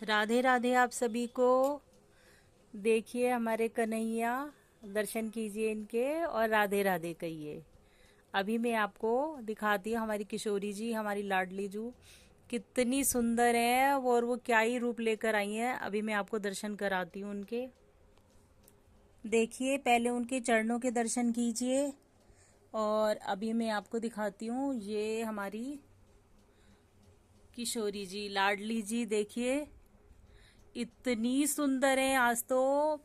राधे राधे आप सभी को। देखिए हमारे कन्हैया, दर्शन कीजिए इनके और राधे राधे कहिए। अभी मैं आपको दिखाती हूँ हमारी किशोरी जी, हमारी लाडली जू कितनी सुंदर है और वो क्या ही रूप लेकर आई हैं। अभी मैं आपको दर्शन कराती हूँ उनके। देखिए पहले उनके चरणों के दर्शन कीजिए और अभी मैं आपको दिखाती हूँ ये हमारी किशोरी जी, लाडली जी। देखिए इतनी सुंदर है। आज तो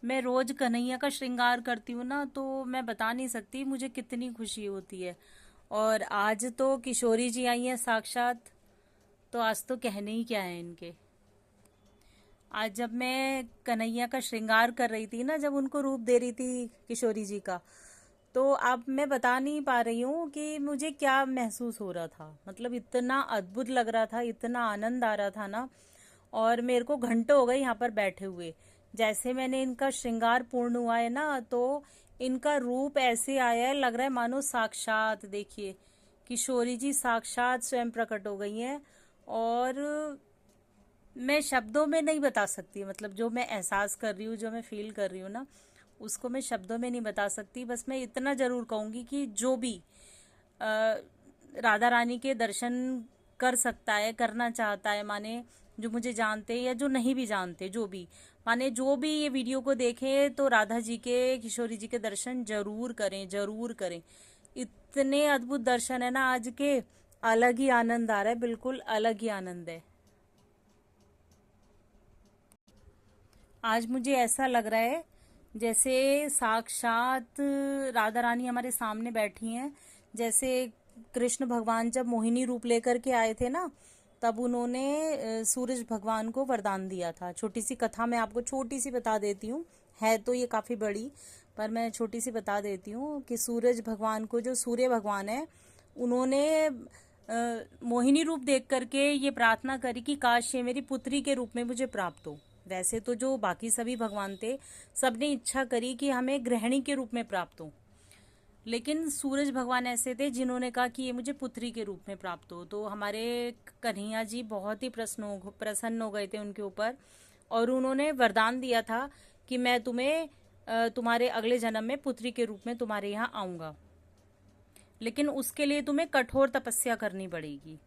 मैं रोज कन्हैया का श्रृंगार करती हूँ ना, तो मैं बता नहीं सकती मुझे कितनी खुशी होती है। और आज तो किशोरी जी आई हैं साक्षात, तो आज तो कहने ही क्या है इनके। आज जब मैं कन्हैया का श्रृंगार कर रही थी ना, जब उनको रूप दे रही थी किशोरी जी का, तो अब मैं बता नहीं पा रही हूँ कि मुझे क्या महसूस हो रहा था। मतलब इतना अद्भुत लग रहा था, इतना आनंद आ रहा था ना। और मेरे को घंटों हो गए यहाँ पर बैठे हुए। जैसे मैंने इनका श्रृंगार पूर्ण हुआ है ना, तो इनका रूप ऐसे आया है, लग रहा है मानो साक्षात। देखिए किशोरी जी साक्षात स्वयं प्रकट हो गई हैं। और मैं शब्दों में नहीं बता सकती, मतलब जो मैं एहसास कर रही हूँ, जो मैं फील कर रही हूँ ना, उसको मैं शब्दों में नहीं बता सकती। बस मैं इतना जरूर कहूंगी कि जो भी अ, राधा रानी के दर्शन कर सकता है, करना चाहता है, माने जो मुझे जानते हैं या जो नहीं भी जानते, जो भी माने जो भी ये वीडियो को देखें, तो राधा जी के, किशोरी जी के दर्शन जरूर करें, जरूर करें। इतने अद्भुत दर्शन है ना आज के। अलग ही आनंद आ रहा है, बिल्कुल अलग ही आनंद है। आज मुझे ऐसा लग रहा है जैसे साक्षात राधा रानी हमारे सामने बैठी हैं। जैसे कृष्ण भगवान जब मोहिनी रूप लेकर के आए थे ना, तब उन्होंने सूरज भगवान को वरदान दिया था। छोटी सी कथा मैं आपको छोटी सी बता देती हूँ, है तो ये काफी बड़ी, पर मैं छोटी सी बता देती हूँ कि सूरज भगवान को, जो सूर्य भगवान है, उन्होंने मोहिनी रूप देख करके ये प्रार्थना करी कि काश ये मेरी पुत्री के रूप में मुझे प्राप्त हो। वैसे तो जो बाकी सभी भगवान थे, सबने इच्छा करी कि हमें गृहिणी के रूप में प्राप्त हो, लेकिन सूरज भगवान ऐसे थे जिन्होंने कहा कि ये मुझे पुत्री के रूप में प्राप्त हो। तो हमारे कन्हैया जी बहुत ही प्रसन्न हो गए थे उनके ऊपर, और उन्होंने वरदान दिया था कि मैं तुम्हें तुम्हारे अगले जन्म में पुत्री के रूप में तुम्हारे यहाँ आऊंगा, लेकिन उसके लिए तुम्हें कठोर तपस्या करनी पड़ेगी।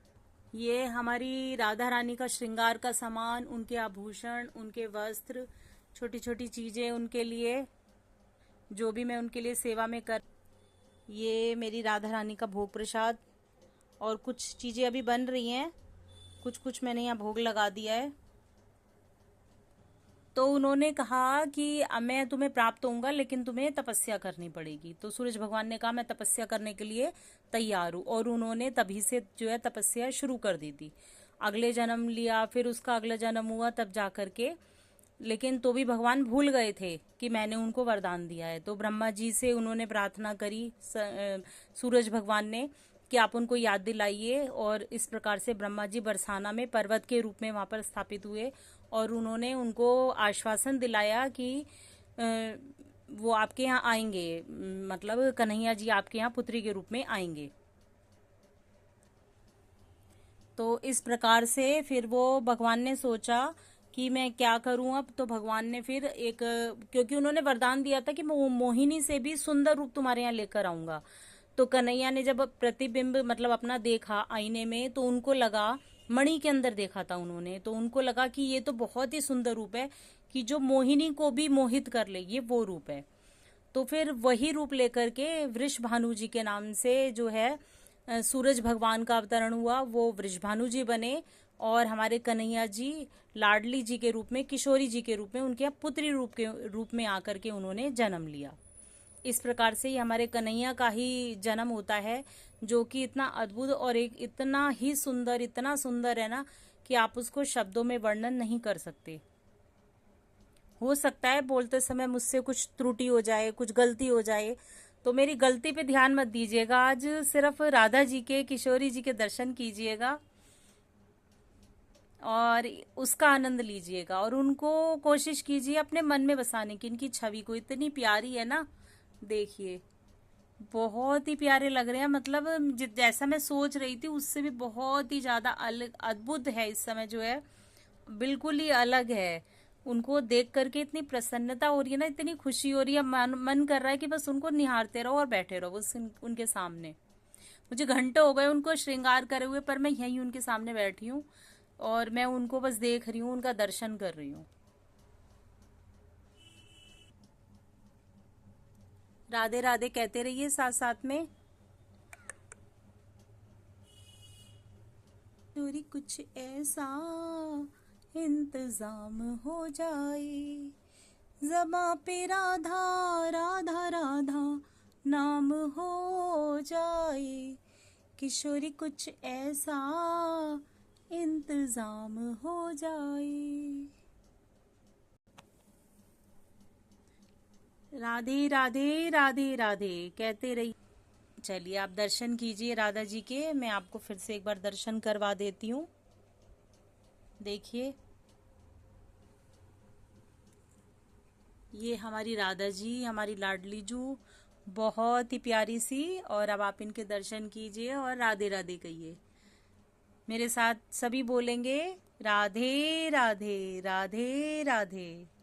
ये हमारी राधा रानी का श्रृंगार का सामान, उनके आभूषण, उनके वस्त्र, छोटी छोटी चीजें उनके लिए, जो भी मैं उनके लिए सेवा में कर। ये मेरी राधा रानी का भोग प्रसाद, और कुछ चीजें अभी बन रही हैं, कुछ कुछ मैंने यहाँ भोग लगा दिया है। तो उन्होंने कहा कि मैं तुम्हें प्राप्त होऊंगा, लेकिन तुम्हें तपस्या करनी पड़ेगी। तो सूरज भगवान ने कहा मैं तपस्या करने के लिए तैयार हूँ, और उन्होंने तभी से जो है तपस्या शुरू कर दी थी। अगले जन्म लिया, फिर उसका अगला जन्म हुआ, तब जा करके, लेकिन तो भी भगवान भूल गए थे कि मैंने उनको वरदान दिया है। तो ब्रह्मा जी से उन्होंने प्रार्थना करी, सूरज भगवान ने, कि आप उनको याद दिलाइए। और इस प्रकार से ब्रह्मा जी बरसाना में पर्वत के रूप में वहां पर स्थापित हुए, और उन्होंने उनको आश्वासन दिलाया कि वो आपके यहाँ आएंगे, मतलब कन्हैया जी आपके यहाँ पुत्री के रूप में आएंगे। तो इस प्रकार से फिर वो भगवान ने सोचा कि मैं क्या करूं अब। तो भगवान ने फिर एक, क्योंकि उन्होंने वरदान दिया था कि मैं मोहिनी से भी सुंदर रूप तुम्हारे यहाँ लेकर आऊंगा। तो कन्हैया ने जब प्रतिबिंब मतलब अपना देखा आईने में, तो उनको लगा, मणि के अंदर देखा था उन्होंने, तो उनको लगा कि ये तो बहुत ही सुंदर रूप है, कि जो मोहिनी को भी मोहित कर ले, ये वो रूप है। तो फिर वही रूप लेकर के वृषभानु जी के नाम से जो है सूरज भगवान का अवतरण हुआ, वो वृषभानु जी बने। और हमारे कन्हैया जी लाडली जी के रूप में, किशोरी जी के रूप में, उनके यहाँ पुत्री रूप में आकर के उन्होंने जन्म लिया। इस प्रकार से ही हमारे कन्हैया का ही जन्म होता है, जो कि इतना अद्भुत और एक इतना ही सुंदर, इतना सुंदर है ना, कि आप उसको शब्दों में वर्णन नहीं कर सकते। हो सकता है बोलते समय मुझसे कुछ त्रुटि हो जाए, कुछ गलती हो जाए, तो मेरी गलती पे ध्यान मत दीजिएगा। आज सिर्फ राधा जी के, किशोरी जी के दर्शन कीजिएगा और उसका आनंद लीजिएगा, और उनको कोशिश कीजिए अपने मन में बसाने की। इनकी छवि को इतनी प्यारी है ना, देखिए बहुत ही प्यारे लग रहे हैं। मतलब जैसा मैं सोच रही थी उससे भी बहुत ही ज्यादा अलग, अद्भुत है इस समय जो है। बिल्कुल ही अलग है। उनको देख करके इतनी प्रसन्नता हो रही है ना, इतनी खुशी हो रही है, मन कर रहा है कि बस उनको निहारते रहो और बैठे रहो बस उनके सामने। मुझे घंटे हो गए उनको श्रृंगार करे हुए, पर मैं यहीं उनके सामने बैठी हूँ और मैं उनको बस देख रही हूँ, उनका दर्शन कर रही हूँ। राधे राधे कहते रहिए साथ साथ में। दूरी कुछ ऐसा इंतजाम हो जाए, ज़बां पे राधा राधा राधा नाम हो जाए, किशोरी कुछ ऐसा इंतजाम हो जाए। राधे राधे राधे राधे कहते रहिए। चलिए आप दर्शन कीजिए राधा जी के, मैं आपको फिर से एक बार दर्शन करवा देती हूँ। देखिए, ये हमारी राधा जी, हमारी लाडली जू, बहुत ही प्यारी सी। और अब आप इनके दर्शन कीजिए और राधे राधे कहिए। मेरे साथ सभी बोलेंगे, राधे राधे राधे राधे।